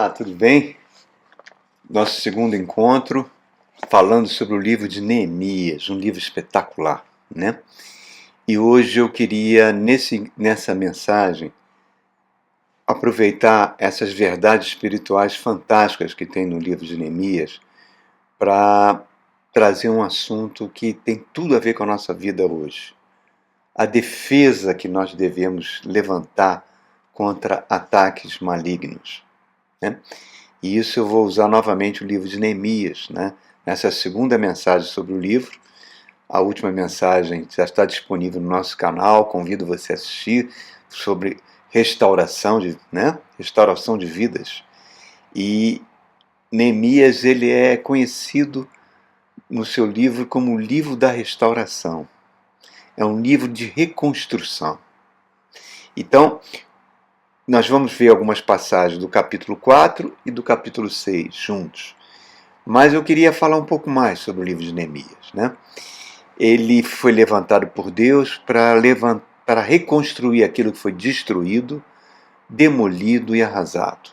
Olá, tudo bem? Nosso segundo encontro falando sobre o livro de Neemias, um livro espetacular, né? E hoje eu queria, nessa mensagem, aproveitar essas verdades espirituais fantásticas que tem no livro de Neemias para trazer um assunto que tem tudo a ver com a nossa vida hoje. A defesa que nós devemos levantar contra ataques malignos, né? E isso eu vou usar novamente o livro de Neemias, né? Nessa segunda mensagem sobre o livro. A última mensagem já está disponível no nosso canal, convido você a assistir, sobre restauração restauração de vidas. E Neemias, ele é conhecido no seu livro como o livro da restauração. É um livro de reconstrução. Então, nós vamos ver algumas passagens do capítulo 4 e do capítulo 6 juntos. Mas eu queria falar um pouco mais sobre o livro de Neemias, né? Ele foi levantado por Deus para reconstruir aquilo que foi destruído, demolido e arrasado.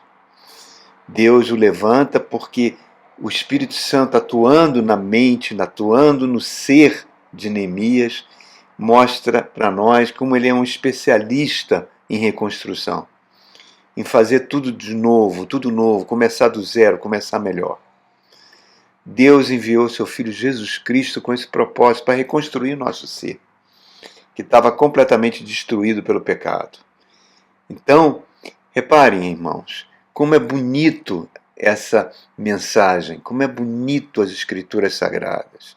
Deus o levanta porque o Espírito Santo, atuando na mente, atuando no ser de Neemias, mostra para nós como ele é um especialista em reconstrução, em fazer tudo de novo, tudo novo, começar do zero, começar melhor. Deus enviou seu Filho Jesus Cristo com esse propósito para reconstruir nosso ser, que estava completamente destruído pelo pecado. Então, reparem, irmãos, como é bonito essa mensagem, como é bonito as Escrituras Sagradas.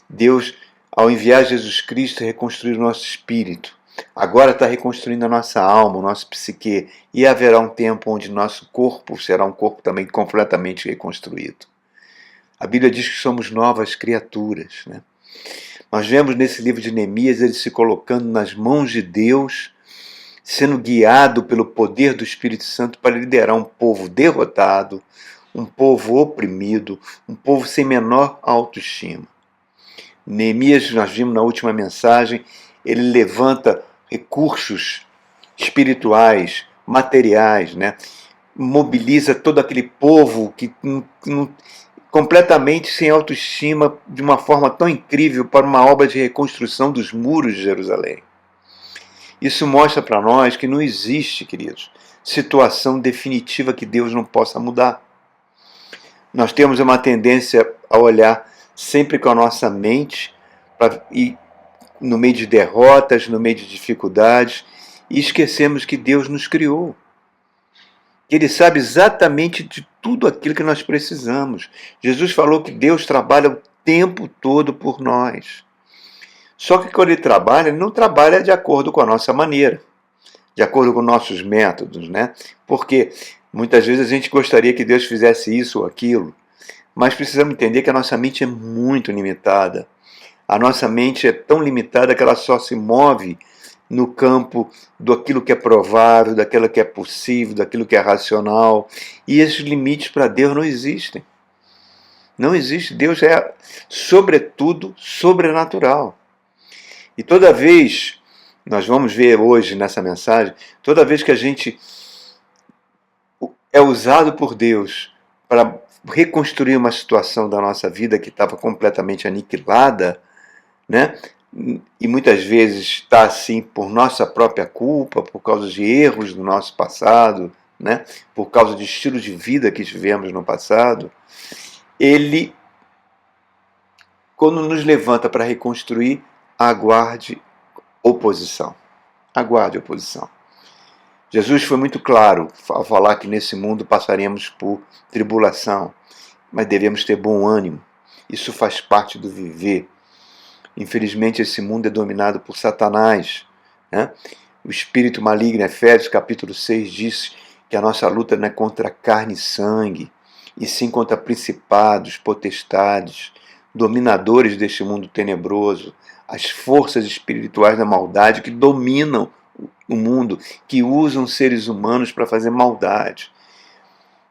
Deus, ao enviar Jesus Cristo, reconstruir o nosso espírito. Agora está reconstruindo a nossa alma, o nosso psique, e haverá um tempo onde nosso corpo será um corpo também completamente reconstruído. A Bíblia diz que somos novas criaturas, né? Nós vemos nesse livro de Neemias ele se colocando nas mãos de Deus, sendo guiado pelo poder do Espírito Santo para liderar um povo derrotado, um povo oprimido, um povo sem menor autoestima. Neemias, nós vimos na última mensagem, ele levanta recursos espirituais, materiais, né? Mobiliza todo aquele povo que completamente sem autoestima, de uma forma tão incrível, para uma obra de reconstrução dos muros de Jerusalém. Isso mostra para nós que não existe, queridos, situação definitiva que Deus não possa mudar. Nós temos uma tendência a olhar sempre com a nossa mente, e no meio de derrotas, no meio de dificuldades, e esquecemos que Deus nos criou. Ele sabe exatamente de tudo aquilo que nós precisamos. Jesus falou que Deus trabalha o tempo todo por nós. Só que quando ele trabalha, ele não trabalha de acordo com a nossa maneira, de acordo com nossos métodos, né? Porque muitas vezes a gente gostaria que Deus fizesse isso ou aquilo, mas precisamos entender que a nossa mente é muito limitada. A nossa mente é tão limitada que ela só se move no campo daquilo que é provável, daquilo que é possível, daquilo que é racional. E esses limites para Deus não existem. Não existe. Deus é, sobretudo, sobrenatural. E toda vez, nós vamos ver hoje nessa mensagem, toda vez que a gente é usado por Deus para reconstruir uma situação da nossa vida que estava completamente aniquilada, né? E muitas vezes está assim por nossa própria culpa, por causa de erros do nosso passado, né? Por causa de estilo de vida que tivemos no passado. Ele, quando nos levanta para reconstruir, aguarde oposição. Aguarde oposição. Jesus foi muito claro ao falar que nesse mundo passaremos por tribulação, mas devemos ter bom ânimo. Isso faz parte do viver. Infelizmente, esse mundo é dominado por Satanás, né? O espírito maligno, Efésios capítulo 6, diz que a nossa luta não é contra carne e sangue, e sim contra principados, potestades, dominadores deste mundo tenebroso, as forças espirituais da maldade que dominam o mundo, que usam seres humanos para fazer maldade,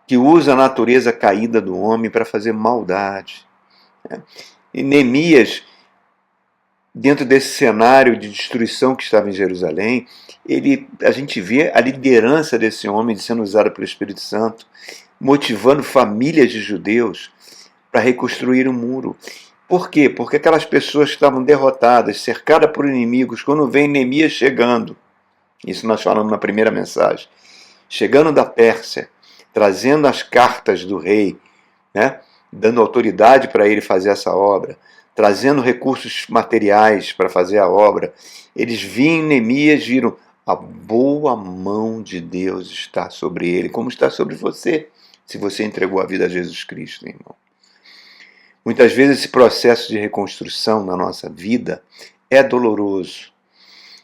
que usam a natureza caída do homem para fazer maldade, né? E Neemias, dentro desse cenário de destruição que estava em Jerusalém, a gente vê a liderança desse homem sendo usada pelo Espírito Santo, motivando famílias de judeus para reconstruir o muro. Por quê? Porque aquelas pessoas que estavam derrotadas, cercadas por inimigos, quando vem Neemias chegando, isso nós falamos na primeira mensagem, chegando da Pérsia, trazendo as cartas do rei, né, dando autoridade para ele fazer essa obra, trazendo recursos materiais para fazer a obra, eles viram Neemias, viram a boa mão de Deus está sobre ele, como está sobre você, se você entregou a vida a Jesus Cristo, irmão. Muitas vezes esse processo de reconstrução na nossa vida é doloroso.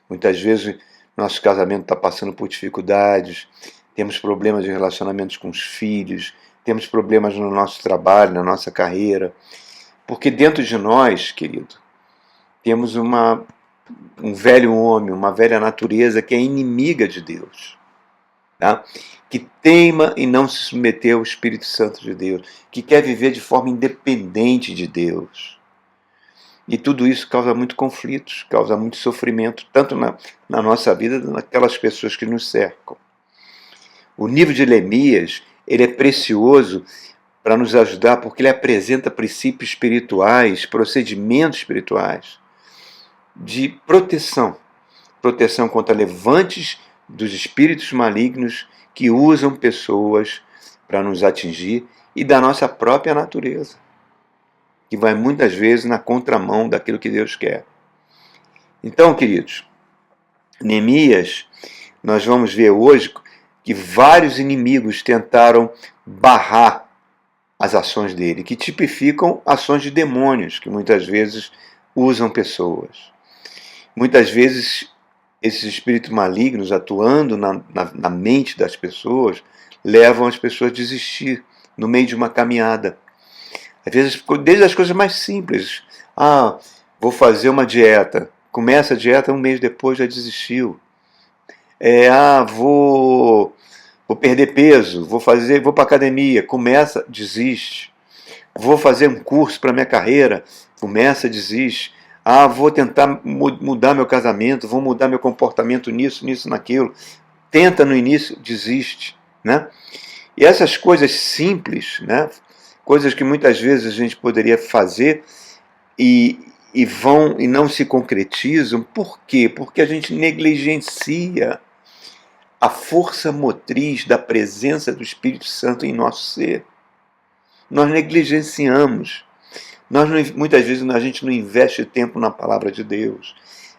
Muitas vezes nosso casamento está passando por dificuldades, temos problemas de relacionamentos com os filhos, temos problemas no nosso trabalho, na nossa carreira. Porque dentro de nós, querido, temos um velho homem, uma velha natureza que é inimiga de Deus, tá? Que teima em não se submeter ao Espírito Santo de Deus, que quer viver de forma independente de Deus. E tudo isso causa muito conflitos, causa muito sofrimento, tanto na nossa vida, naquelas pessoas que nos cercam. O livro de Neemias, ele é precioso para nos ajudar, porque ele apresenta princípios espirituais, procedimentos espirituais de proteção. Proteção contra levantes dos espíritos malignos que usam pessoas para nos atingir e da nossa própria natureza, que vai muitas vezes na contramão daquilo que Deus quer. Então, queridos, Neemias, nós vamos ver hoje que vários inimigos tentaram barrar as ações dele, que tipificam ações de demônios, que muitas vezes usam pessoas. Muitas vezes, esses espíritos malignos atuando na mente das pessoas levam as pessoas a desistir no meio de uma caminhada. Às vezes, desde as coisas mais simples. Vou fazer uma dieta. Começa a dieta, um mês depois já desistiu. Vou perder peso, vou para academia, começa, desiste. Vou fazer um curso para minha carreira, começa, desiste. Vou tentar mudar meu casamento, vou mudar meu comportamento nisso, naquilo. Tenta no início, desiste, né? E essas coisas simples, né? Coisas que muitas vezes a gente poderia fazer e não se concretizam. Por quê? Porque a gente negligencia a força motriz da presença do Espírito Santo em nosso ser. Nós negligenciamos. Muitas vezes a gente não investe tempo na palavra de Deus.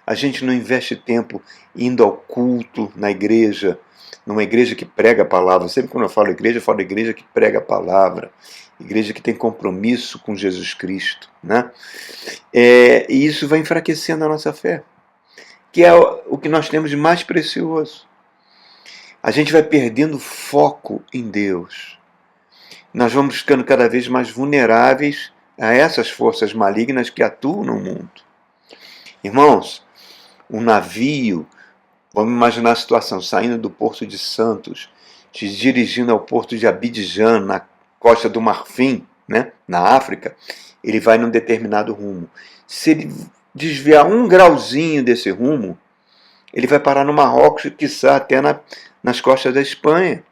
A gente não investe tempo indo ao culto na igreja, numa igreja que prega a palavra. Sempre quando eu falo igreja que prega a palavra. Igreja que tem compromisso com Jesus Cristo, né? E isso vai enfraquecendo a nossa fé, que é o que nós temos de mais precioso. A gente vai perdendo foco em Deus. Nós vamos ficando cada vez mais vulneráveis a essas forças malignas que atuam no mundo. Irmãos, um navio, vamos imaginar a situação, saindo do Porto de Santos, se dirigindo ao Porto de Abidjan, na costa do Marfim, né, na África, ele vai num determinado rumo. Se ele desviar um grauzinho desse rumo, ele vai parar no Marrocos e, quiçá, até nas costas da Espanha.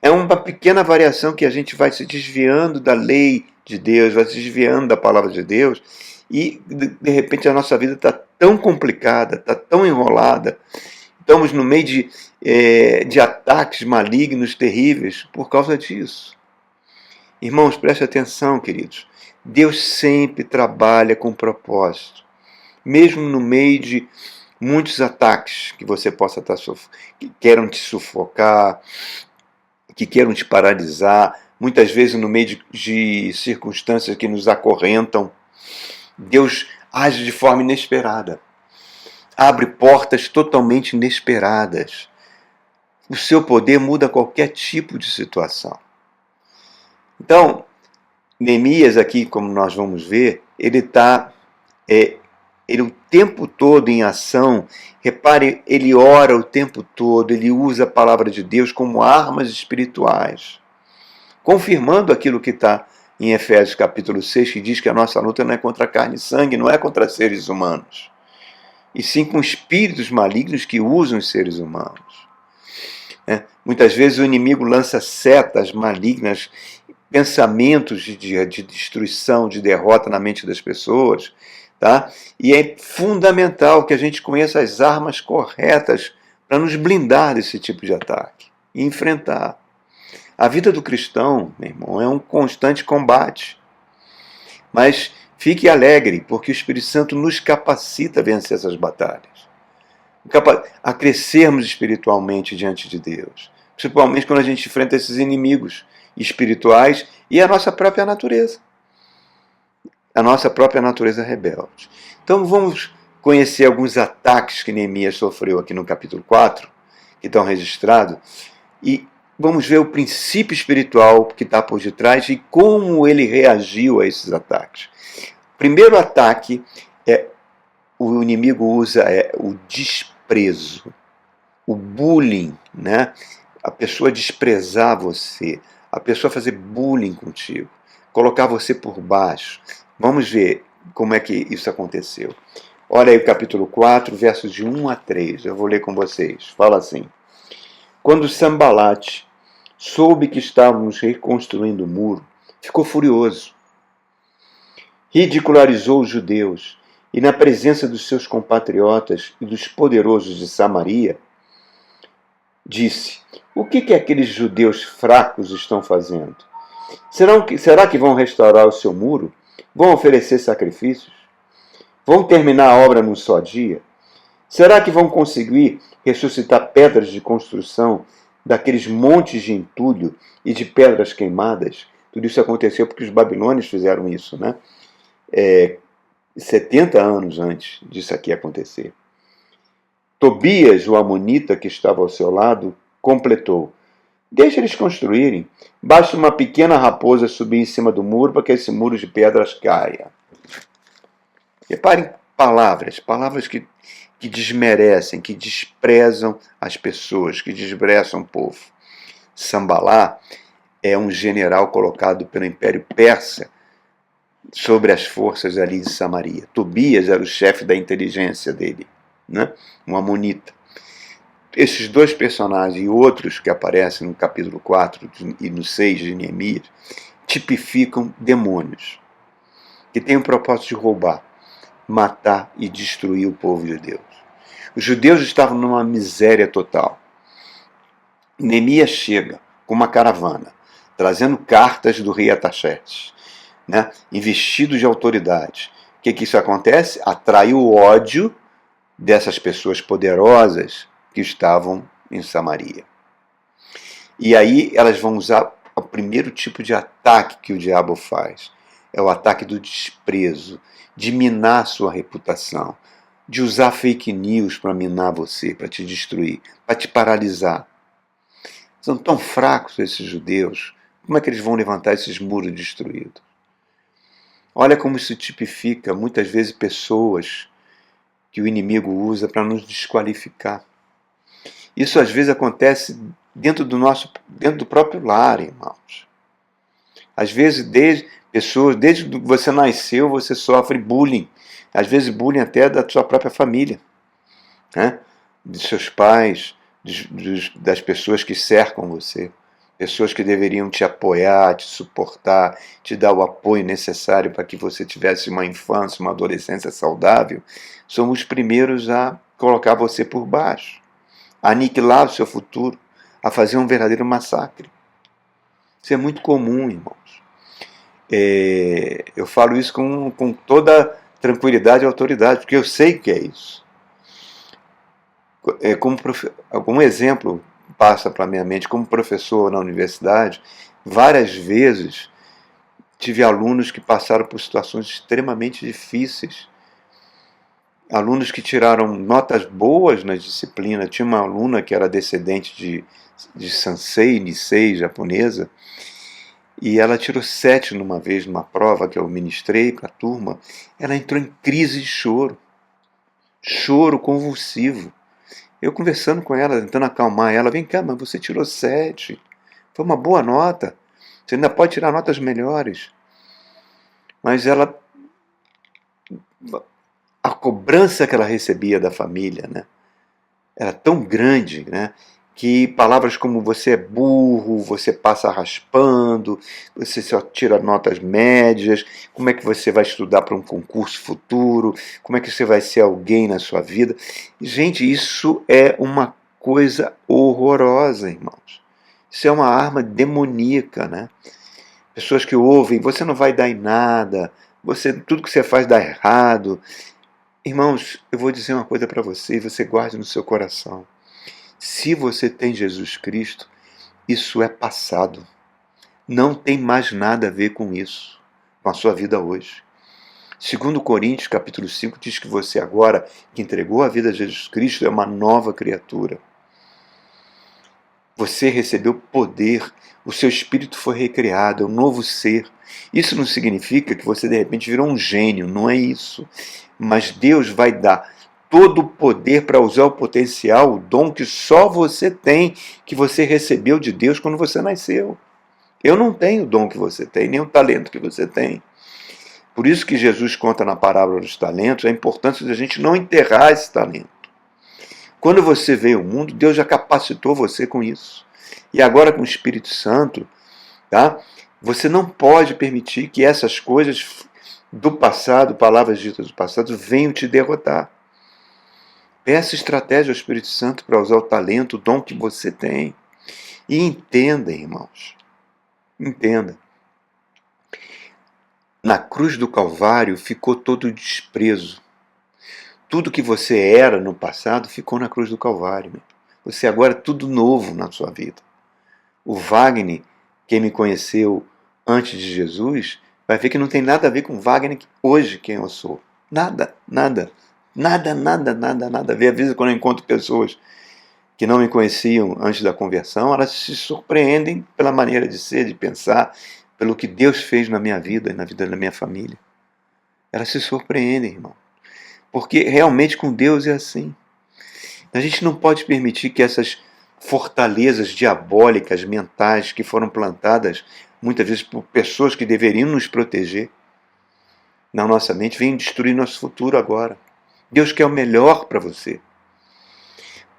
É uma pequena variação que a gente vai se desviando da lei de Deus, vai se desviando da palavra de Deus, e de repente a nossa vida está tão complicada, está tão enrolada, estamos no meio de ataques malignos terríveis por causa disso. Irmãos, preste atenção, queridos. Deus sempre trabalha com propósito, mesmo no meio de muitos ataques que você possa estar sofrendo, que queiram te sufocar, que queiram te paralisar, muitas vezes no meio de circunstâncias que nos acorrentam. Deus age de forma inesperada, abre portas totalmente inesperadas. O seu poder muda qualquer tipo de situação. Então, Neemias aqui, como nós vamos ver, ele está o tempo todo em ação. Repare, ele ora o tempo todo, ele usa a palavra de Deus como armas espirituais, confirmando aquilo que está em Efésios capítulo 6, que diz que a nossa luta não é contra carne e sangue, não é contra seres humanos, e sim com espíritos malignos que usam os seres humanos. Muitas vezes o inimigo lança setas malignas, pensamentos de destruição, de derrota na mente das pessoas, tá? E é fundamental que a gente conheça as armas corretas para nos blindar desse tipo de ataque e enfrentar. A vida do cristão, meu irmão, é um constante combate. Mas fique alegre, porque o Espírito Santo nos capacita a vencer essas batalhas, a crescermos espiritualmente diante de Deus, principalmente quando a gente enfrenta esses inimigos espirituais e a nossa própria natureza rebelde. Então vamos conhecer alguns ataques que Neemias sofreu aqui no capítulo 4, que estão registrados, e vamos ver o princípio espiritual que está por detrás e como ele reagiu a esses ataques. O primeiro ataque o inimigo usa o desprezo, o bullying, né? A pessoa desprezar você, a pessoa fazer bullying contigo, colocar você por baixo. Vamos ver como é que isso aconteceu. Olha aí o capítulo 4, versos de 1 a 3. Eu vou ler com vocês. Fala assim: Quando Sambalate soube que estávamos reconstruindo o muro, ficou furioso. Ridicularizou os judeus e, na presença dos seus compatriotas e dos poderosos de Samaria, disse: O que aqueles judeus fracos estão fazendo? Será que vão restaurar o seu muro? Vão oferecer sacrifícios? Vão terminar a obra num só dia? Será que vão conseguir ressuscitar pedras de construção daqueles montes de entulho e de pedras queimadas? Tudo isso aconteceu porque os babilônios fizeram isso, né? 70 anos antes disso aqui acontecer. Tobias, o amonita que estava ao seu lado, completou: Deixa eles construírem. Basta uma pequena raposa subir em cima do muro para que esse muro de pedras caia. Reparem palavras que desmerecem, que desprezam as pessoas, que desprezam o povo. Sambalá é um general colocado pelo Império Persa sobre as forças ali de Samaria. Tobias era o chefe da inteligência dele, né? Um amonita. Esses dois personagens e outros que aparecem no capítulo 4 e no 6 de Neemias tipificam demônios que têm o propósito de roubar, matar e destruir o povo de Deus. Os judeus estavam numa miséria total. Neemias chega com uma caravana, trazendo cartas do rei Ataxerxes, né, investido de autoridade. O que isso acontece? Atrai o ódio dessas pessoas poderosas que estavam em Samaria. E aí elas vão usar o primeiro tipo de ataque que o diabo faz. É o ataque do desprezo, de minar sua reputação, de usar fake news para minar você, para te destruir, para te paralisar. São tão fracos esses judeus, como é que eles vão levantar esses muros destruídos? Olha como isso tipifica, muitas vezes, pessoas que o inimigo usa para nos desqualificar. Isso às vezes acontece dentro do próprio lar, irmãos. Às vezes, desde que você nasceu, você sofre bullying. Às vezes bullying até da sua própria família, né? De seus pais, das pessoas que cercam você. Pessoas que deveriam te apoiar, te suportar, te dar o apoio necessário para que você tivesse uma infância, uma adolescência saudável, são os primeiros a colocar você por baixo, a aniquilar o seu futuro, a fazer um verdadeiro massacre. Isso é muito comum, irmãos. Eu falo isso com toda tranquilidade e autoridade, porque eu sei que é isso. Algum exemplo passa para a minha mente, como professor na universidade, várias vezes tive alunos que passaram por situações extremamente difíceis. Alunos que tiraram notas boas na disciplina. Tinha uma aluna que era descendente de Sansei, Nisei japonesa, e ela tirou 7 numa vez numa prova que eu ministrei para a turma. Ela entrou em crise de choro convulsivo. Eu conversando com ela, tentando acalmar ela: vem cá, mas você tirou 7, foi uma boa nota, você ainda pode tirar notas melhores. Mas ela a cobrança que ela recebia da família, né, era tão grande, né, que palavras como você é burro, você passa raspando, você só tira notas médias, como é que você vai estudar para um concurso futuro, como é que você vai ser alguém na sua vida. Gente, isso é uma coisa horrorosa, irmãos. Isso é uma arma demoníaca, né? Pessoas que ouvem, você não vai dar em nada, tudo que você faz dá errado. Irmãos, eu vou dizer uma coisa para você, e você guarde no seu coração. Se você tem Jesus Cristo, isso é passado. Não tem mais nada a ver com isso, com a sua vida hoje. Segundo Coríntios, capítulo 5, diz que você agora, que entregou a vida a Jesus Cristo, é uma nova criatura. Você recebeu poder, o seu espírito foi recriado, é um novo ser. Isso não significa que você de repente virou um gênio, não é isso. Mas Deus vai dar todo o poder para usar o potencial, o dom que só você tem, que você recebeu de Deus quando você nasceu. Eu não tenho o dom que você tem, nem o talento que você tem. Por isso que Jesus conta na parábola dos talentos a importância de a gente não enterrar esse talento. Quando você veio ao mundo, Deus já capacitou você com isso. E agora com o Espírito Santo, tá? Você não pode permitir que essas coisas do passado, palavras ditas do passado, venham te derrotar. Peça estratégia ao Espírito Santo para usar o talento, o dom que você tem. E entenda, irmãos. Entenda. Na cruz do Calvário ficou todo o desprezo. Tudo que você era no passado ficou na cruz do Calvário. Você agora é tudo novo na sua vida. O Wagner, quem me conheceu antes de Jesus, vai ver que não tem nada a ver com o Wagner hoje, quem eu sou. Nada, nada. Nada, nada, nada, nada a ver. Às vezes, quando eu encontro pessoas que não me conheciam antes da conversão, elas se surpreendem pela maneira de ser, de pensar, pelo que Deus fez na minha vida e na vida da minha família. Elas se surpreendem, irmão. Porque realmente com Deus é assim. A gente não pode permitir que essas fortalezas diabólicas, mentais, que foram plantadas muitas vezes por pessoas que deveriam nos proteger na nossa mente, venham destruir nosso futuro agora. Deus quer o melhor para você.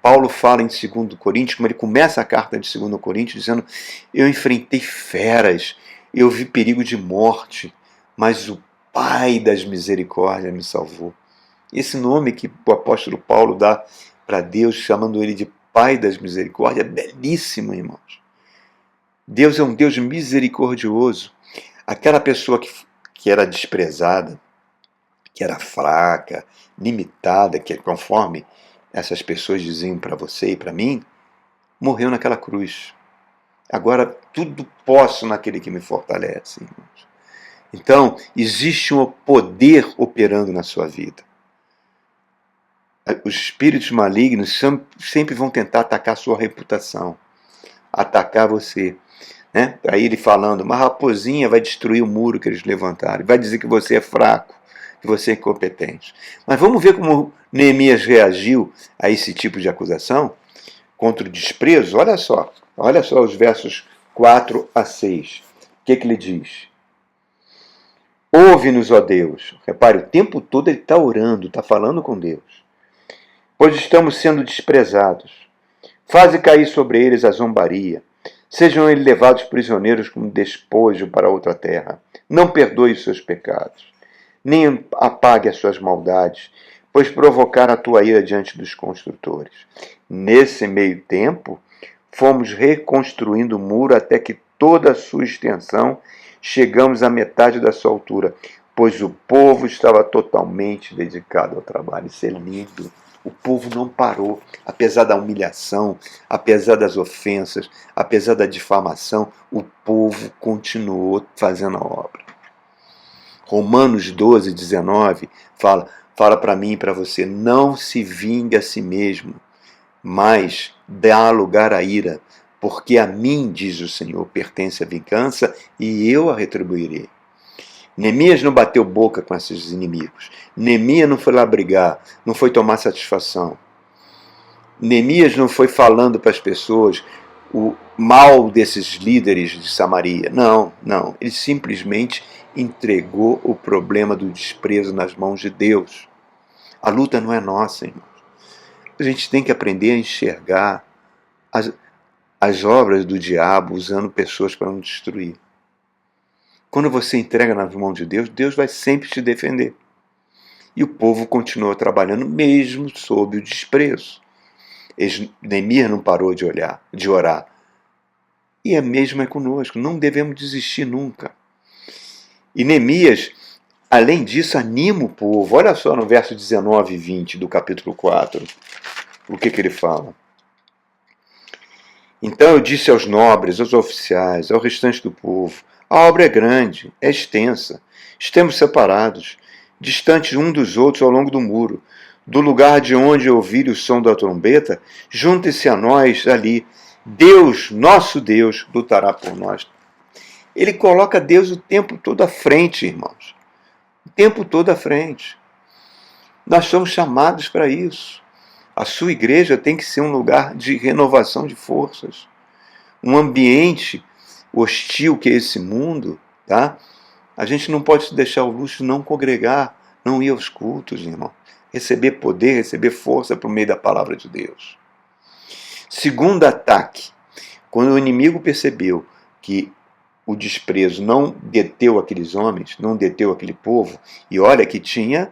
Paulo fala em 2 Coríntios, como ele começa a carta de 2 Coríntios, dizendo: eu enfrentei feras, eu vi perigo de morte, mas o Pai das misericórdias me salvou. Esse nome que o apóstolo Paulo dá para Deus, chamando ele de Pai das misericórdias, é belíssimo, irmãos. Deus é um Deus misericordioso. Aquela pessoa que era desprezada, que era fraca, limitada, que conforme essas pessoas diziam para você e para mim, morreu naquela cruz. Agora tudo posso naquele que me fortalece, irmãos. Então, existe um poder operando na sua vida. Os espíritos malignos sempre vão tentar atacar a sua reputação, atacar você. Né? Aí ele falando, uma raposinha vai destruir o muro que eles levantaram, vai dizer que você é fraco, que você é incompetente. Mas vamos ver como Neemias reagiu a esse tipo de acusação, contra o desprezo. Olha só os versos 4 a 6. O que ele diz? Ouve-nos, ó Deus. Repare, o tempo todo ele está orando, está falando com Deus. Pois estamos sendo desprezados. Faze cair sobre eles a zombaria. Sejam eles levados prisioneiros como despojo para outra terra. Não perdoe os seus pecados, nem apague as suas maldades, pois provocaram a tua ira diante dos construtores. Nesse meio tempo, fomos reconstruindo o muro até que toda a sua extensão chegamos à metade da sua altura, pois o povo estava totalmente dedicado ao trabalho. Isso é lindo. O povo não parou, apesar da humilhação, apesar das ofensas, apesar da difamação, o povo continuou fazendo a obra. Romanos 12, 19 fala para mim e para você, não se vingue a si mesmo, mas dá lugar à ira, porque a mim, diz o Senhor, pertence a vingança e eu a retribuirei. Neemias não bateu boca com esses inimigos. Neemias não foi lá brigar, não foi tomar satisfação. Neemias não foi falando para as pessoas o mal desses líderes de Samaria. Não. Ele simplesmente entregou o problema do desprezo nas mãos de Deus. A luta não é nossa, irmãos. A gente tem que aprender a enxergar as obras do diabo usando pessoas para nos destruir. Quando você entrega nas mãos de Deus, Deus vai sempre te defender. E o povo continuou trabalhando mesmo sob o desprezo. Neemias não parou de orar. E a mesma é conosco, não devemos desistir nunca. E Neemias, além disso, anima o povo. Olha só no verso 19 e 20 do capítulo 4, o que ele fala. Então eu disse aos nobres, aos oficiais, ao restante do povo, a obra é grande, é extensa, estamos separados, distantes um dos outros ao longo do muro. Do lugar de onde ouvirem o som da trombeta, juntem-se a nós ali. Deus, nosso Deus, lutará por nós. Ele coloca Deus o tempo todo à frente, irmãos. O tempo todo à frente. Nós somos chamados para isso. A sua igreja tem que ser um lugar de renovação de forças. Um ambiente hostil que é esse mundo, tá? A gente não pode se deixar o luxo de não congregar, não ir aos cultos, irmão. Receber poder, receber força por meio da palavra de Deus. Segundo ataque, quando o inimigo percebeu que o desprezo não deteu aqueles homens, não deteu aquele povo, e olha que tinha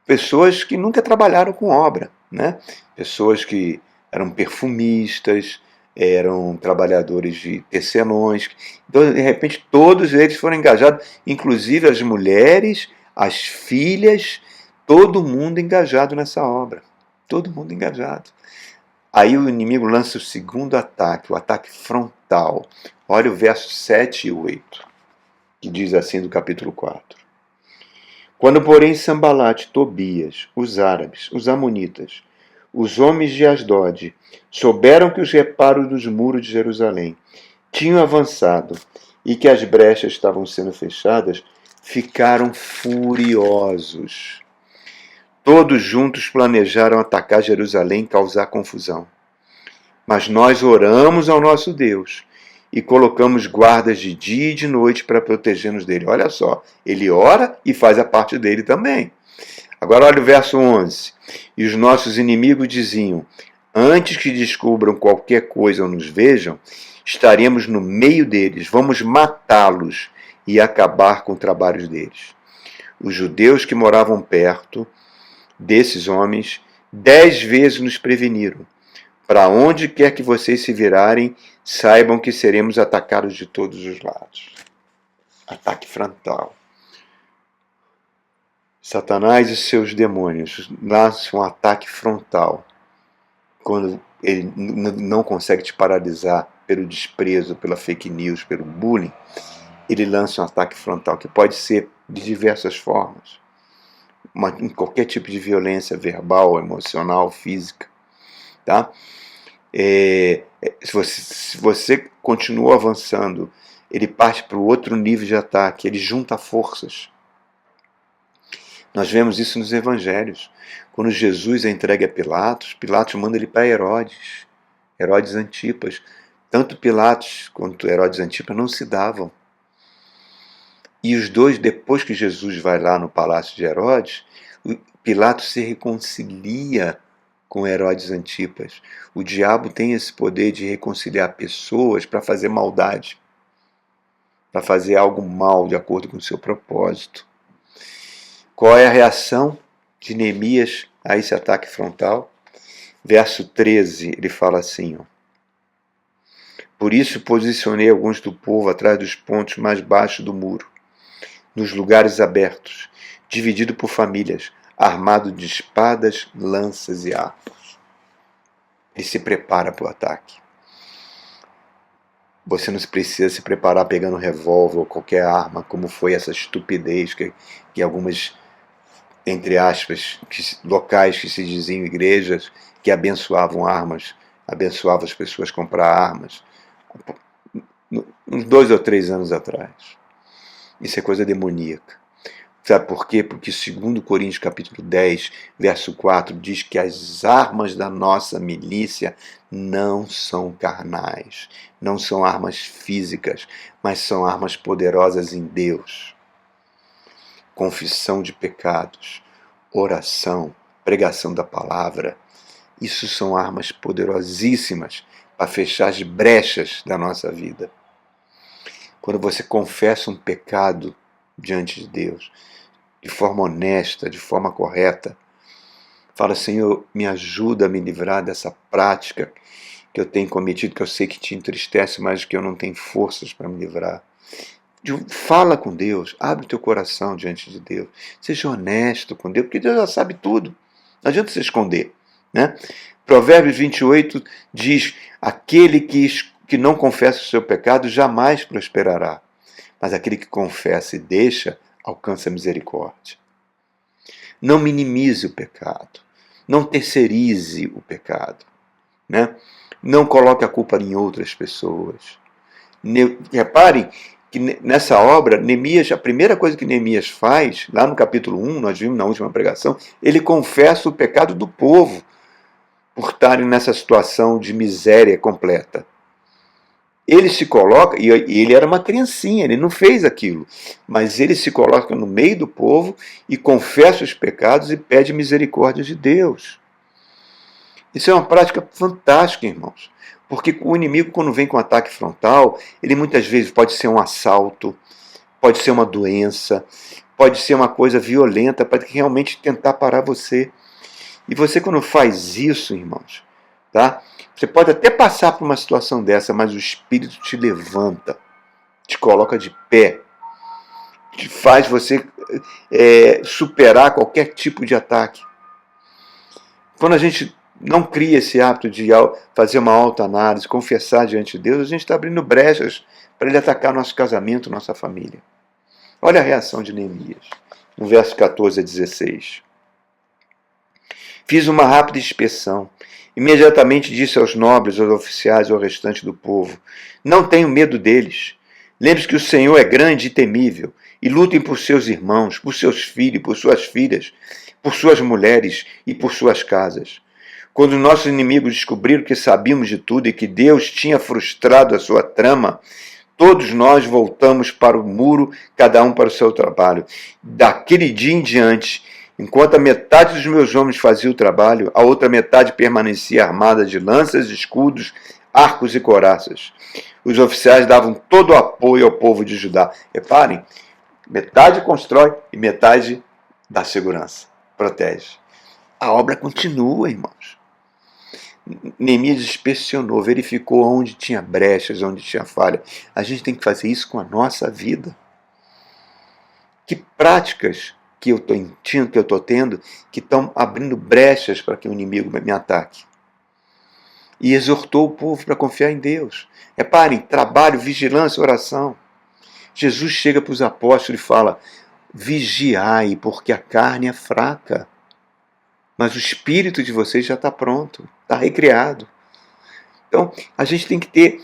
pessoas que nunca trabalharam com obra, né? Pessoas que eram perfumistas, eram trabalhadores de tecelões. Então, de repente, todos eles foram engajados, inclusive as mulheres, as filhas, todo mundo engajado nessa obra. Todo mundo engajado. Aí o inimigo lança o segundo ataque, o ataque frontal. Olha o verso 7 e 8, que diz assim do capítulo 4. Quando, porém, Sambalate, Tobias, os árabes, os amonitas, os homens de Asdod, souberam que os reparos dos muros de Jerusalém tinham avançado e que as brechas estavam sendo fechadas, ficaram furiosos. Todos juntos planejaram atacar Jerusalém e causar confusão. Mas nós oramos ao nosso Deus e colocamos guardas de dia e de noite para proteger-nos dele. Olha só, ele ora e faz a parte dele também. Agora olha o verso 11. E os nossos inimigos diziam, antes que descubram qualquer coisa ou nos vejam, estaremos no meio deles, vamos matá-los e acabar com o trabalho deles. Os judeus que moravam perto desses homens 10 vezes nos preveniram. Para onde quer que vocês se virarem, saibam que seremos atacados de todos os lados. Ataque frontal. Satanás e seus demônios lançam um ataque frontal. Quando ele não consegue te paralisar pelo desprezo, pela fake news, pelo bullying, ele lança um ataque frontal, que pode ser de diversas formas. Em qualquer tipo de violência verbal, emocional, física. Tá? Se você continua avançando, ele parte para o outro nível de ataque, ele junta forças. Nós vemos isso nos evangelhos. Quando Jesus é entregue a Pilatos, Pilatos manda ele para Herodes Antipas. Tanto Pilatos quanto Herodes Antipas não se davam. E os dois, depois que Jesus vai lá no palácio de Herodes, Pilatos se reconcilia com Herodes Antipas. O diabo tem esse poder de reconciliar pessoas para fazer maldade, para fazer algo mal de acordo com o seu propósito. Qual é a reação de Neemias a esse ataque frontal? Verso 13, ele fala assim, ó. Por isso posicionei alguns do povo atrás dos pontos mais baixos do muro, nos lugares abertos, dividido por famílias, armado de espadas, lanças e arcos. Ele se prepara para o ataque. Você não precisa se preparar pegando um revólver ou qualquer arma, como foi essa estupidez que algumas, entre aspas, locais que se diziam igrejas, que abençoavam armas, abençoavam as pessoas a comprar armas, uns 2 ou 3 anos atrás. Isso é coisa demoníaca. Sabe por quê? Porque 2 Coríntios capítulo 10, verso 4, diz que as armas da nossa milícia não são carnais, não são armas físicas, mas são armas poderosas em Deus. Confissão de pecados, oração, pregação da palavra. Isso são armas poderosíssimas para fechar as brechas da nossa vida. Quando você confessa um pecado diante de Deus, de forma honesta, de forma correta, fala: Senhor, me ajuda a me livrar dessa prática que eu tenho cometido, que eu sei que te entristece, mas que eu não tenho forças para me livrar. Fala com Deus, abre o teu coração diante de Deus, seja honesto com Deus, porque Deus já sabe tudo, não adianta você esconder, né? Provérbios 28 diz: aquele que não confessa o seu pecado jamais prosperará, mas aquele que confessa e deixa alcança misericórdia. Não minimize o pecado, não terceirize o pecado, né? Não coloque a culpa em outras pessoas. Reparem que nessa obra, Neemias, a primeira coisa que Neemias faz, lá no capítulo 1, nós vimos na última pregação, ele confessa o pecado do povo por estarem nessa situação de miséria completa. Ele se coloca, e ele era uma criancinha, ele não fez aquilo, mas ele se coloca no meio do povo e confessa os pecados e pede misericórdia de Deus. Isso é uma prática fantástica, irmãos, porque o inimigo, quando vem com ataque frontal, ele muitas vezes pode ser um assalto, pode ser uma doença, pode ser uma coisa violenta para realmente tentar parar você. E você, quando faz isso, irmãos, tá? Você pode até passar por uma situação dessa, mas o Espírito te levanta, te coloca de pé, te faz você superar qualquer tipo de ataque. Quando a gente não cria esse hábito de fazer uma autoanálise, confessar diante de Deus, a gente está abrindo brechas para ele atacar nosso casamento, nossa família. Olha a reação de Neemias, no verso 14 a 16. Fiz uma rápida inspeção. Imediatamente disse aos nobres, aos oficiais e ao restante do povo: não tenho medo deles. Lembre-se que o Senhor é grande e temível, e lutem por seus irmãos, por seus filhos, por suas filhas, por suas mulheres e por suas casas. Quando os nossos inimigos descobriram que sabíamos de tudo e que Deus tinha frustrado a sua trama, todos nós voltamos para o muro, cada um para o seu trabalho. Daquele dia em diante, enquanto a metade dos meus homens fazia o trabalho, a outra metade permanecia armada de lanças, escudos, arcos e coraças. Os oficiais davam todo o apoio ao povo de Judá. Reparem, metade constrói e metade dá segurança, protege. A obra continua, irmãos. Neemias inspecionou, verificou onde tinha brechas, onde tinha falha. A gente tem que fazer isso com a nossa vida. Que práticas que eu estou tendo que estão abrindo brechas para que o inimigo me ataque? E exortou o povo para confiar em Deus. Reparem, trabalho, vigilância, oração. Jesus chega para os apóstolos e fala: vigiai, porque a carne é fraca, mas o espírito de vocês já está pronto, está recriado. Então, a gente tem que ter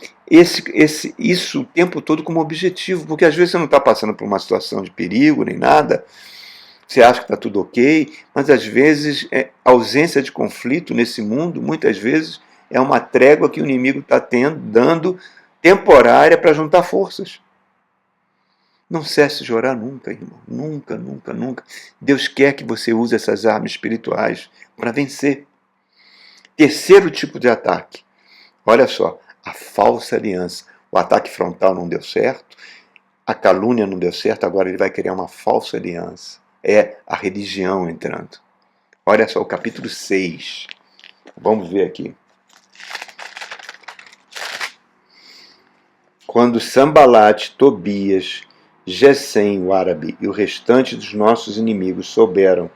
isso o tempo todo como objetivo, porque às vezes você não está passando por uma situação de perigo nem nada, você acha que está tudo ok, mas às vezes a ausência de conflito nesse mundo, muitas vezes, é uma trégua que o inimigo está dando temporária para juntar forças. Não cesse de orar nunca, irmão. Nunca, nunca, nunca. Deus quer que você use essas armas espirituais para vencer. Terceiro tipo de ataque. Olha só, a falsa aliança. O ataque frontal não deu certo, a calúnia não deu certo, agora ele vai criar uma falsa aliança. É a religião entrando. Olha só o capítulo 6. Vamos ver aqui. Quando Sambalate, Tobias, Gesem, o árabe, e o restante dos nossos inimigos souberam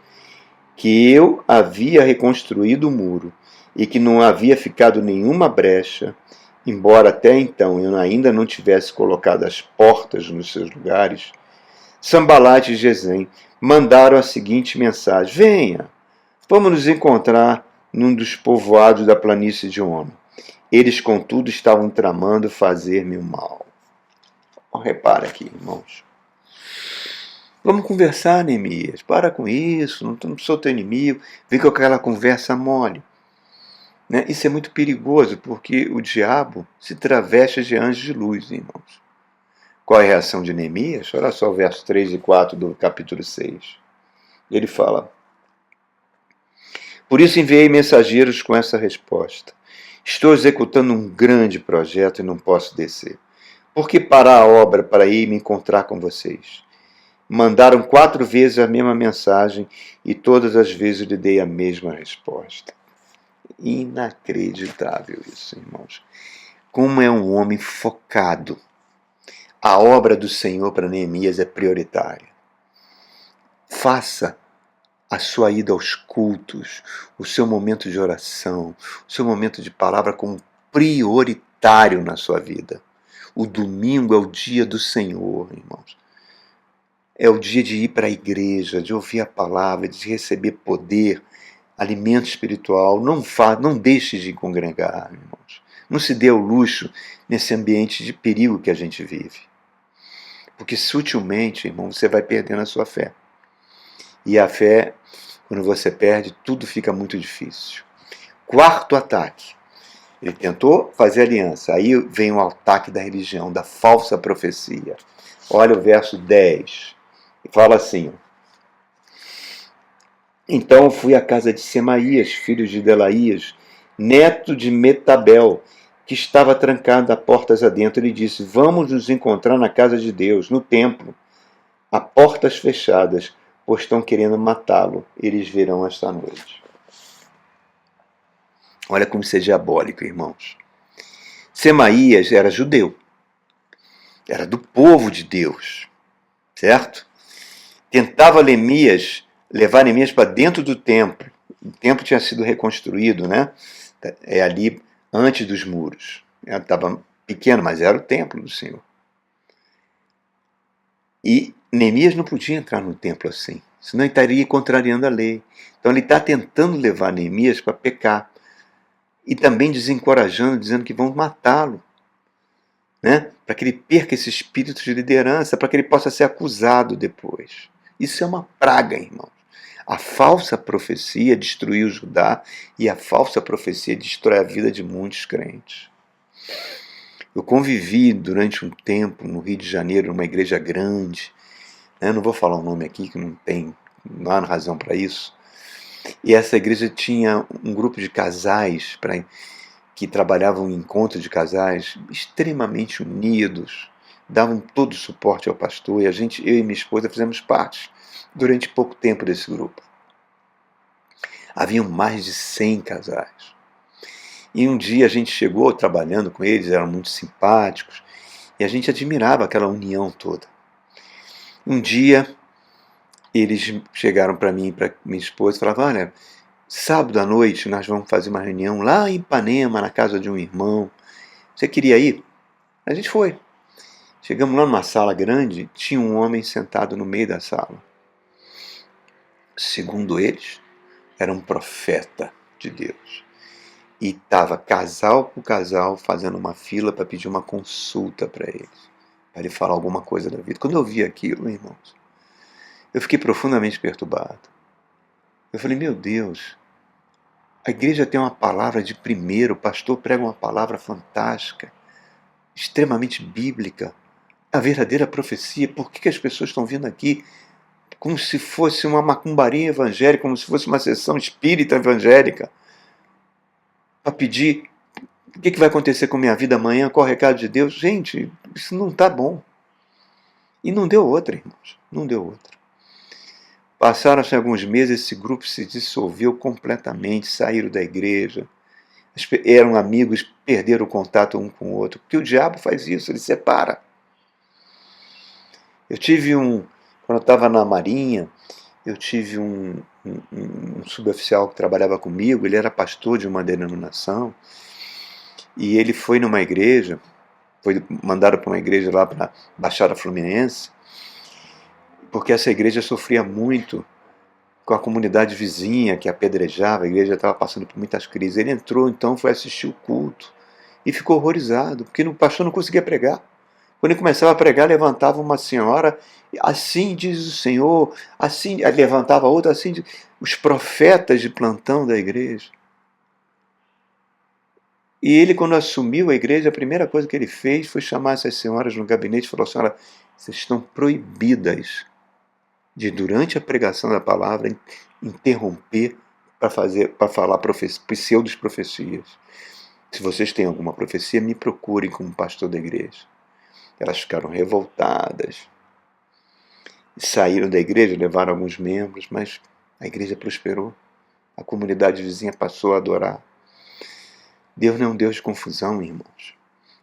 que eu havia reconstruído o muro e que não havia ficado nenhuma brecha, embora até então eu ainda não tivesse colocado as portas nos seus lugares, Sambalate e Gesem mandaram a seguinte mensagem: venha, vamos nos encontrar num dos povoados da planície de Ono. Eles, contudo, estavam tramando fazer-me o mal. Repara aqui, irmãos. Vamos conversar, Neemias. Para com isso, não sou teu inimigo. Vem com aquela conversa mole. Né? Isso é muito perigoso, porque o diabo se traveste de anjo de luz, irmãos. Qual é a reação de Neemias? Olha só o verso 3 e 4 do capítulo 6. Ele fala: Por isso enviei mensageiros com essa resposta. Estou executando um grande projeto e não posso descer. Por que parar a obra para ir me encontrar com vocês? Mandaram 4 vezes a mesma mensagem e todas as vezes lhe dei a mesma resposta. Inacreditável isso, irmãos. Como é um homem focado. A obra do Senhor para Neemias é prioritária. Faça a sua ida aos cultos, o seu momento de oração, o seu momento de palavra como prioritário na sua vida. O domingo é o dia do Senhor, irmãos. É o dia de ir para a igreja, de ouvir a palavra, de receber poder, alimento espiritual. Não deixe de congregar, irmãos. Não se dê ao luxo nesse ambiente de perigo que a gente vive. Porque sutilmente, irmão, você vai perdendo a sua fé. E a fé, quando você perde, tudo fica muito difícil. 4º ataque. Ele tentou fazer aliança. Aí vem o ataque da religião, da falsa profecia. Olha o verso 10. E fala assim: Então fui à casa de Semaías, filho de Delaías, neto de Metabel, que estava trancado a portas adentro, e disse: Vamos nos encontrar na casa de Deus, no templo, a portas fechadas, pois estão querendo matá-lo. Eles virão esta noite. Olha como isso é diabólico, irmãos. Semaías era judeu. Era do povo de Deus. Certo? Tentava levar Neemias para dentro do templo. O templo tinha sido reconstruído, né? É ali antes dos muros. Estava pequeno, mas era o templo do Senhor. E Neemias não podia entrar no templo assim, senão ele estaria contrariando a lei. Então ele está tentando levar Neemias para pecar. E também desencorajando, dizendo que vão matá-lo. Né? Para que ele perca esse espírito de liderança, para que ele possa ser acusado depois. Isso é uma praga, irmãos. A falsa profecia destruiu Judá e a falsa profecia destrói a vida de muitos crentes. Eu convivi durante um tempo no Rio de Janeiro, numa igreja grande. Né? Não vou falar o nome aqui, que não há razão para isso. E essa igreja tinha um grupo de casais que trabalhavam em encontro de casais extremamente unidos, davam todo o suporte ao pastor, e eu e minha esposa fizemos parte durante pouco tempo desse grupo. Haviam mais de 100 casais. E um dia a gente chegou trabalhando com eles, eram muito simpáticos, e a gente admirava aquela união toda. Um dia eles chegaram para mim e para minha esposa e falavam: olha, sábado à noite nós vamos fazer uma reunião lá em Ipanema, na casa de um irmão. Você queria ir? A gente foi. Chegamos lá numa sala grande, tinha um homem sentado no meio da sala. Segundo eles, era um profeta de Deus. E estava casal por casal fazendo uma fila para pedir uma consulta para eles, para ele falar alguma coisa da vida. Quando eu vi aquilo, irmãos, eu fiquei profundamente perturbado. Eu falei: meu Deus, a igreja tem uma palavra de primeiro, o pastor prega uma palavra fantástica, extremamente bíblica, a verdadeira profecia. Por que as pessoas estão vindo aqui como se fosse uma macumbaria evangélica, como se fosse uma sessão espírita evangélica, para pedir o que vai acontecer com minha vida amanhã, qual é o recado de Deus? Gente, isso não está bom. E não deu outra, irmãos, não deu outra. Passaram-se alguns meses, esse grupo se dissolveu completamente, saíram da igreja, eram amigos, perderam o contato um com o outro, porque o diabo faz isso, ele separa. Quando eu estava na Marinha, eu tive um suboficial que trabalhava comigo, ele era pastor de uma denominação, e ele foi numa igreja, foi mandado para uma igreja lá para Baixada Fluminense, porque essa igreja sofria muito com a comunidade vizinha que apedrejava, a igreja estava passando por muitas crises. Ele entrou, então, foi assistir o culto e ficou horrorizado, porque o pastor não conseguia pregar. Quando ele começava a pregar, levantava uma senhora: assim diz o Senhor, assim, levantava outra, assim diz... Os profetas de plantão da igreja. E ele, quando assumiu a igreja, a primeira coisa que ele fez foi chamar essas senhoras no gabinete e falou: senhora, vocês estão proibidas de, durante a pregação da palavra, interromper para falar pseudos profecias. Se vocês têm alguma profecia, me procurem como pastor da igreja. Elas ficaram revoltadas, saíram da igreja, levaram alguns membros, mas a igreja prosperou. A comunidade vizinha passou a adorar. Deus não é um Deus de confusão, irmãos.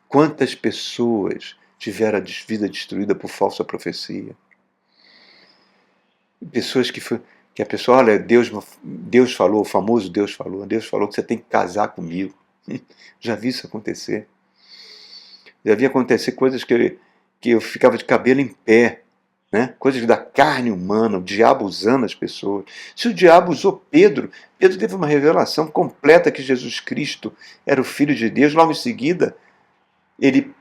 Quantas pessoas tiveram a vida destruída por falsa profecia? Pessoas que a pessoa, olha, Deus falou, o famoso Deus falou que você tem que casar comigo. Já vi isso acontecer. Já vi acontecer coisas que eu ficava de cabelo em pé, né? Coisas da carne humana, o diabo usando as pessoas. Se o diabo usou Pedro teve uma revelação completa que Jesus Cristo era o Filho de Deus. Logo em seguida, ele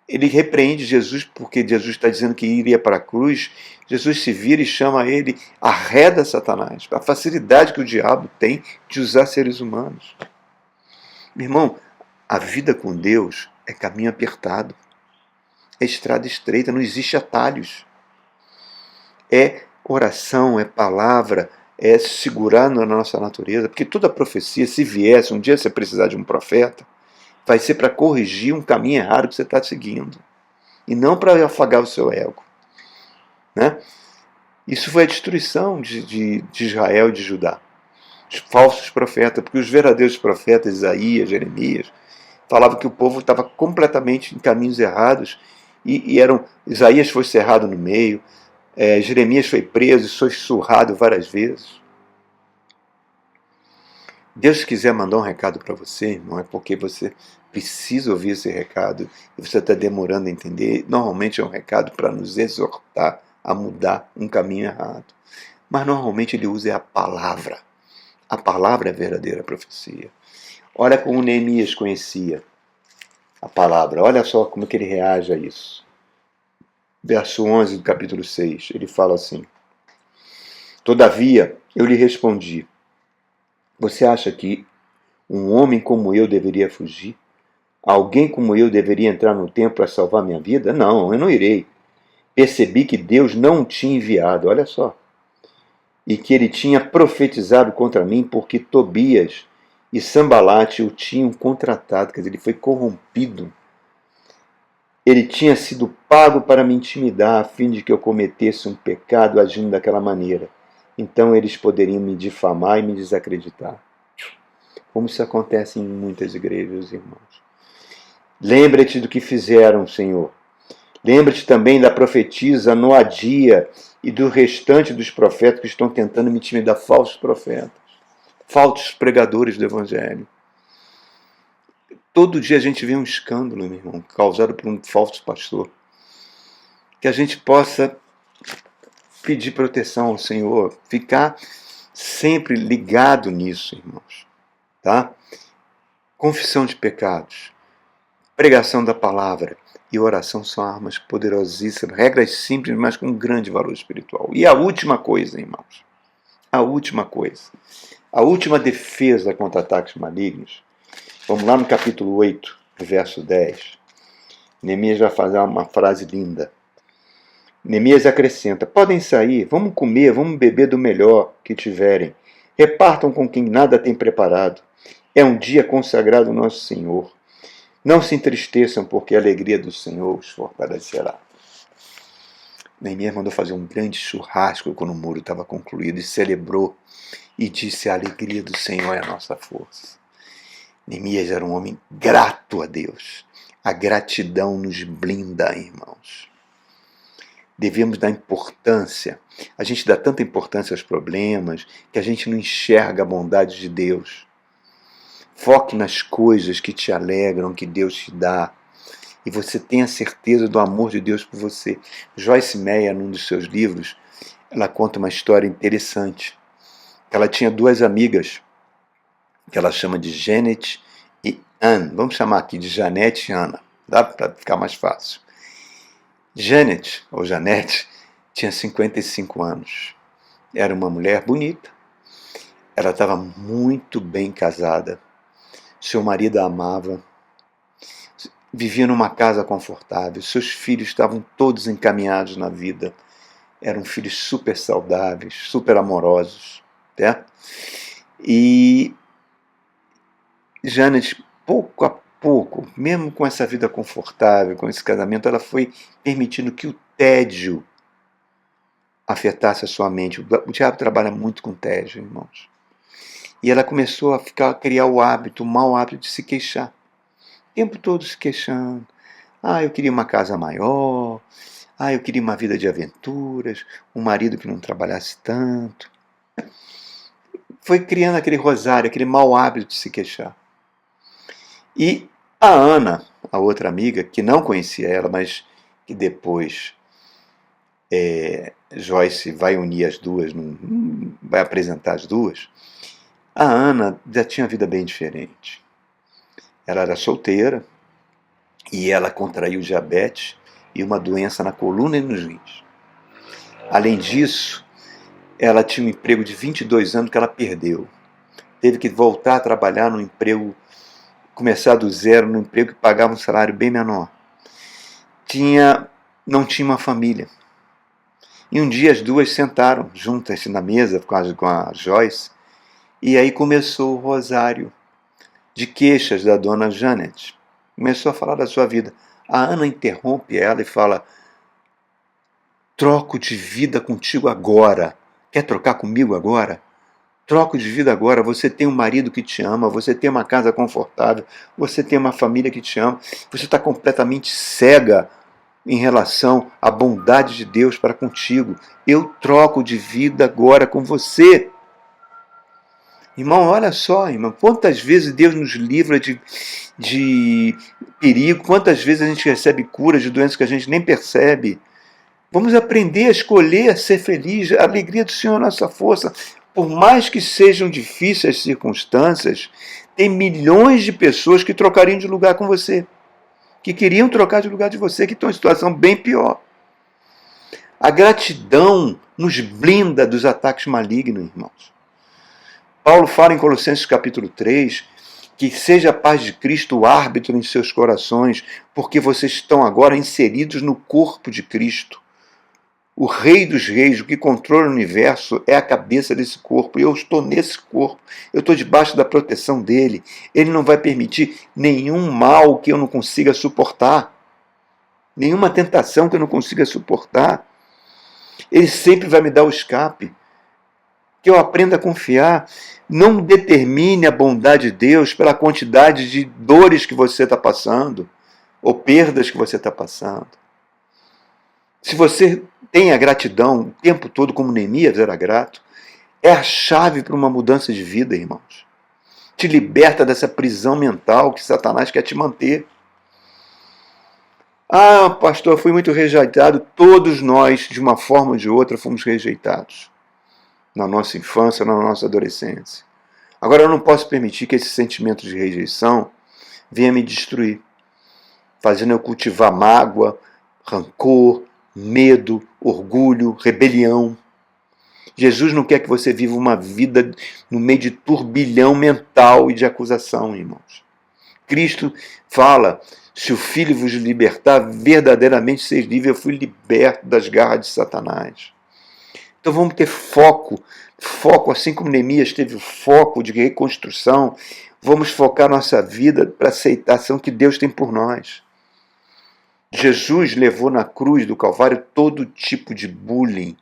repreende Jesus, porque Jesus está dizendo que iria para a cruz. Jesus se vira e chama ele, arreda Satanás. A facilidade que o diabo tem de usar seres humanos. Meu irmão, a vida com Deus é caminho apertado. É estrada estreita, não existe atalhos. É oração, é palavra, é segurar na nossa natureza. Porque toda profecia, se viesse, um dia você precisar de um profeta, vai ser para corrigir um caminho errado que você está seguindo. E não para afagar o seu ego. Né? Isso foi a destruição de Israel e de Judá. Os falsos profetas, porque os verdadeiros profetas, Isaías, Jeremias, falavam que o povo estava completamente em caminhos errados. Isaías foi cerrado no meio, Jeremias foi preso e foi surrado várias vezes. Deus quiser mandar um recado para você, não é porque você precisa ouvir esse recado e você está demorando a entender. Normalmente é um recado para nos exortar a mudar um caminho errado. Mas normalmente ele usa a palavra. A palavra é a verdadeira profecia. Olha como Neemias conhecia a palavra. Olha só como que ele reage a isso. Verso 11 do capítulo 6, ele fala assim: Todavia, eu lhe respondi, você acha que um homem como eu deveria fugir? Alguém como eu deveria entrar no templo para salvar minha vida? Não, eu não irei. Percebi que Deus não o tinha enviado, olha só. E que ele tinha profetizado contra mim porque Tobias e Sambalate o tinham contratado, quer dizer, ele foi corrompido. Ele tinha sido pago para me intimidar a fim de que eu cometesse um pecado agindo daquela maneira. Então eles poderiam me difamar e me desacreditar. Como isso acontece em muitas igrejas, irmãos. Lembra-te do que fizeram, Senhor. Lembra-te também da profetisa Noadia e do restante dos profetas que estão tentando me intimidar, falsos profetas, falsos pregadores do Evangelho. Todo dia a gente vê um escândalo, meu irmão, causado por um falso pastor. Que a gente possa pedir proteção ao Senhor, ficar sempre ligado nisso, irmãos. Tá? Confissão de pecados, pregação da palavra e oração são armas poderosíssimas, regras simples, mas com grande valor espiritual. E a última coisa, irmãos, a última defesa contra ataques malignos, vamos lá no capítulo 8, verso 10. Neemias vai fazer uma frase linda. Neemias acrescenta: podem sair, vamos comer, vamos beber do melhor que tiverem. Repartam com quem nada tem preparado. É um dia consagrado ao nosso Senhor. Não se entristeçam, porque a alegria do Senhor os fortalecerá. Neemias mandou fazer um grande churrasco quando o muro estava concluído e celebrou e disse: a alegria do Senhor é a nossa força. Neemias era um homem grato a Deus. A gratidão nos blinda, irmãos. Devemos dar importância. A gente dá tanta importância aos problemas que a gente não enxerga a bondade de Deus. Foque nas coisas que te alegram, que Deus te dá. E você tenha certeza do amor de Deus por você. Joyce Meyer, num dos seus livros, ela conta uma história interessante. Ela tinha duas amigas, que ela chama de Janet e Anne. Vamos chamar aqui de Janete e Ana. Dá para ficar mais fácil. Janet, ou Janete, tinha 55 anos. Era uma mulher bonita. Ela estava muito bem casada. Seu marido a amava. Vivia numa casa confortável. Seus filhos estavam todos encaminhados na vida. Eram filhos super saudáveis, super amorosos. Né? E Janet, pouco a pouco, mesmo com essa vida confortável, com esse casamento, ela foi permitindo que o tédio afetasse a sua mente. O diabo trabalha muito com tédio, irmãos. E ela começou a criar o mau hábito de se queixar. O tempo todo se queixando. Eu queria uma casa maior. Eu queria uma vida de aventuras. Um marido que não trabalhasse tanto. Foi criando aquele rosário, aquele mau hábito de se queixar. E a Ana, a outra amiga, que não conhecia ela, mas que depois Joyce vai unir as duas, vai apresentar as duas. A Ana já tinha uma vida bem diferente. Ela era solteira e ela contraiu diabetes e uma doença na coluna e nos rins. Além disso, ela tinha um emprego de 22 anos que ela perdeu. Teve que voltar a trabalhar num emprego, começar do zero, num emprego que pagava um salário bem menor. Não tinha uma família. E um dia as duas sentaram juntas na mesa com a Joyce, e aí começou o rosário de queixas da dona Janet. Começou a falar da sua vida. A Ana interrompe ela e fala: troco de vida contigo agora. Quer trocar comigo agora? Troco de vida agora. Você tem um marido que te ama, você tem uma casa confortável, você tem uma família que te ama, você está completamente cega em relação à bondade de Deus para contigo. Eu troco de vida agora com você. Irmão, olha só, irmão, quantas vezes Deus nos livra de perigo, quantas vezes a gente recebe cura de doenças que a gente nem percebe. Vamos aprender a escolher, a ser feliz. A alegria do Senhor é a nossa força. Por mais que sejam difíceis as circunstâncias, tem milhões de pessoas que trocariam de lugar com você, que queriam trocar de lugar de você, que estão em situação bem pior. A gratidão nos blinda dos ataques malignos, irmãos. Paulo fala em Colossenses capítulo 3, que seja a paz de Cristo o árbitro em seus corações, porque vocês estão agora inseridos no corpo de Cristo. O Rei dos Reis, o que controla o universo, é a cabeça desse corpo. Eu estou nesse corpo, eu estou debaixo da proteção dele. Ele não vai permitir nenhum mal que eu não consiga suportar, nenhuma tentação que eu não consiga suportar. Ele sempre vai me dar o escape. Que eu aprenda a confiar. Não determine a bondade de Deus pela quantidade de dores que você está passando, ou perdas que você está passando. Se você tem a gratidão o tempo todo, como Neemias era grato, é a chave para uma mudança de vida, irmãos. Te liberta dessa prisão mental que Satanás quer te manter. Pastor, fui muito rejeitado. Todos nós, de uma forma ou de outra, fomos rejeitados. Na nossa infância, na nossa adolescência. Agora, eu não posso permitir que esse sentimento de rejeição venha me destruir, fazendo eu cultivar mágoa, rancor, medo, orgulho, rebelião. Jesus não quer que você viva uma vida no meio de turbilhão mental e de acusação, irmãos. Cristo fala: se o Filho vos libertar, verdadeiramente seis livres. Eu fui liberto das garras de Satanás. Então vamos ter foco, assim como Neemias teve o foco de reconstrução. Vamos focar nossa vida para a aceitação que Deus tem por nós. Jesus levou na cruz do Calvário todo tipo de bullying,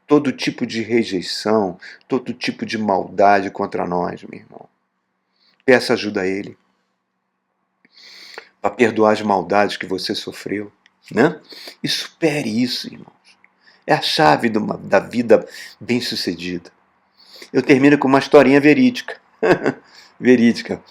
todo tipo de rejeição, todo tipo de maldade contra nós, meu irmão. Peça ajuda a Ele para perdoar as maldades que você sofreu, né? E supere isso, irmãos. É a chave da vida bem-sucedida. Eu termino com uma historinha verídica. Verídica.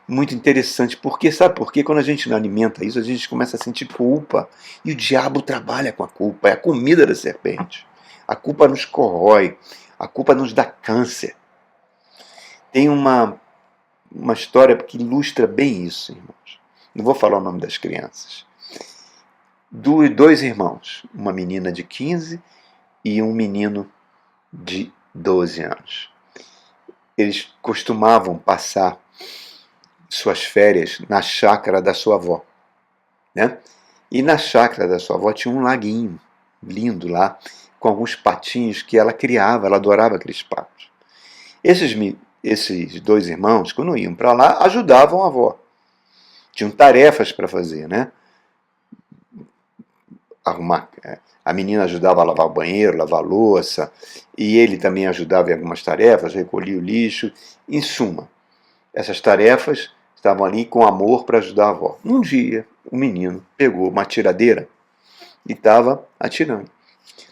Muito interessante. Porque, sabe por quê? Quando a gente não alimenta isso, a gente começa a sentir culpa. E o diabo trabalha com a culpa. É a comida da serpente. A culpa nos corrói. A culpa nos dá câncer. Tem uma história que ilustra bem isso, irmãos. Não vou falar o nome das crianças. Dois irmãos. Uma menina de 15 e um menino de 12 anos. Eles costumavam passar suas férias na chácara da sua avó, né? E na chácara da sua avó tinha um laguinho lindo lá, com alguns patinhos que ela criava, ela adorava aqueles patos. Esses esses dois irmãos, quando iam para lá, ajudavam a avó. Tinham tarefas para fazer, né? Arrumar. A menina ajudava a lavar o banheiro, lavar a louça, e ele também ajudava em algumas tarefas, recolhia o lixo. Em suma, essas tarefas estavam ali com amor para ajudar a avó. Um dia, o menino pegou uma tiradeira e estava atirando.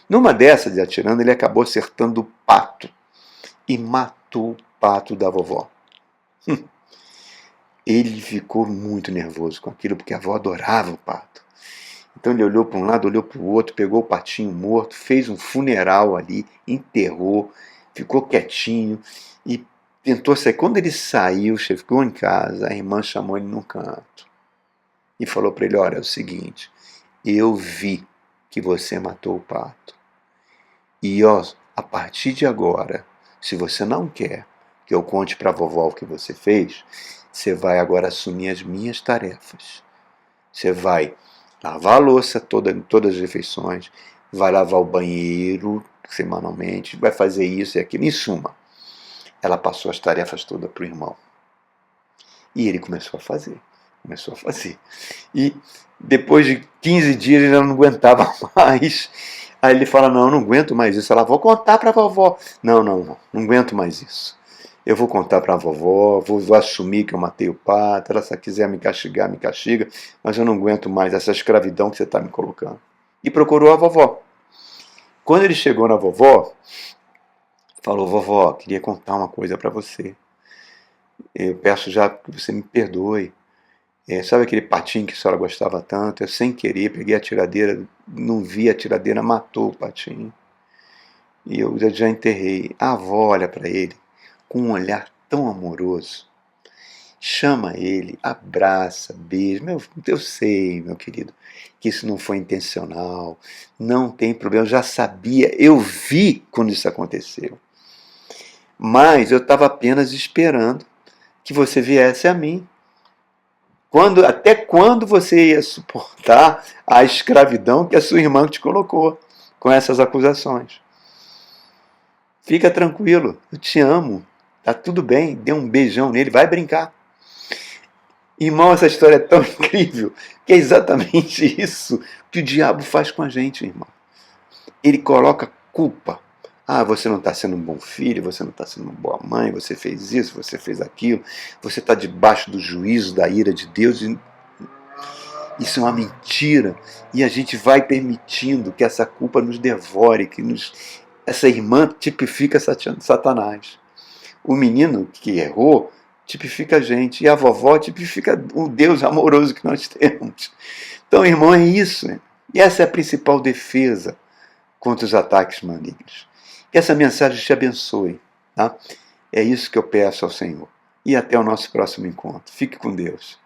Numa dessas de atirando, ele acabou acertando o pato e matou o pato da vovó. Ele ficou muito nervoso com aquilo, porque a avó adorava o pato. Então ele olhou para um lado, olhou para o outro, pegou o patinho morto, fez um funeral ali, enterrou, ficou quietinho e tentou sair. Quando ele saiu, chegou em casa, a irmã chamou ele num canto e falou para ele: olha, é o seguinte, eu vi que você matou o pato. E ó, a partir de agora, se você não quer que eu conte para a vovó o que você fez, você vai agora assumir as minhas tarefas. Você vai lavar a louça todas as refeições, vai lavar o banheiro semanalmente, vai fazer isso e aquilo. Em suma, ela passou as tarefas todas para o irmão. E ele começou a fazer. E depois de 15 dias ele não aguentava mais. Aí ele fala: não, eu não aguento mais isso. Ela: vou contar para a vovó. Não aguento mais isso. Eu vou contar para a vovó, vou assumir que eu matei o pato. Ela, se quiser me castigar, me castiga, mas eu não aguento mais essa escravidão que você está me colocando. E procurou a vovó. Quando ele chegou na vovó, falou: vovó, queria contar uma coisa para você. Eu peço já que você me perdoe. Sabe aquele patinho que a senhora gostava tanto? Eu, sem querer, peguei a tiradeira, não vi a tiradeira, matou o patinho. E eu já enterrei. A avó olha para ele com um olhar tão amoroso. Chama ele, abraça, beija. Eu sei, meu querido, que isso não foi intencional. Não tem problema, eu já sabia, eu vi quando isso aconteceu. Mas eu estava apenas esperando que você viesse a mim. Até quando você ia suportar a escravidão que a sua irmã te colocou com essas acusações? Fica tranquilo, eu te amo, tá tudo bem, dê um beijão nele, vai brincar. Irmão, essa história é tão incrível que é exatamente isso que o diabo faz com a gente, irmão. Ele coloca culpa. Ah, você não está sendo um bom filho, você não está sendo uma boa mãe, você fez isso, você fez aquilo, você está debaixo do juízo, da ira de Deus. Isso é uma mentira. E a gente vai permitindo que essa culpa nos devore, essa irmã tipifica Satanás. O menino que errou tipifica a gente. E a vovó tipifica o Deus amoroso que nós temos. Então, irmão, é isso. E essa é a principal defesa contra os ataques malignos. Que essa mensagem te abençoe. Tá? É isso que eu peço ao Senhor. E até o nosso próximo encontro. Fique com Deus.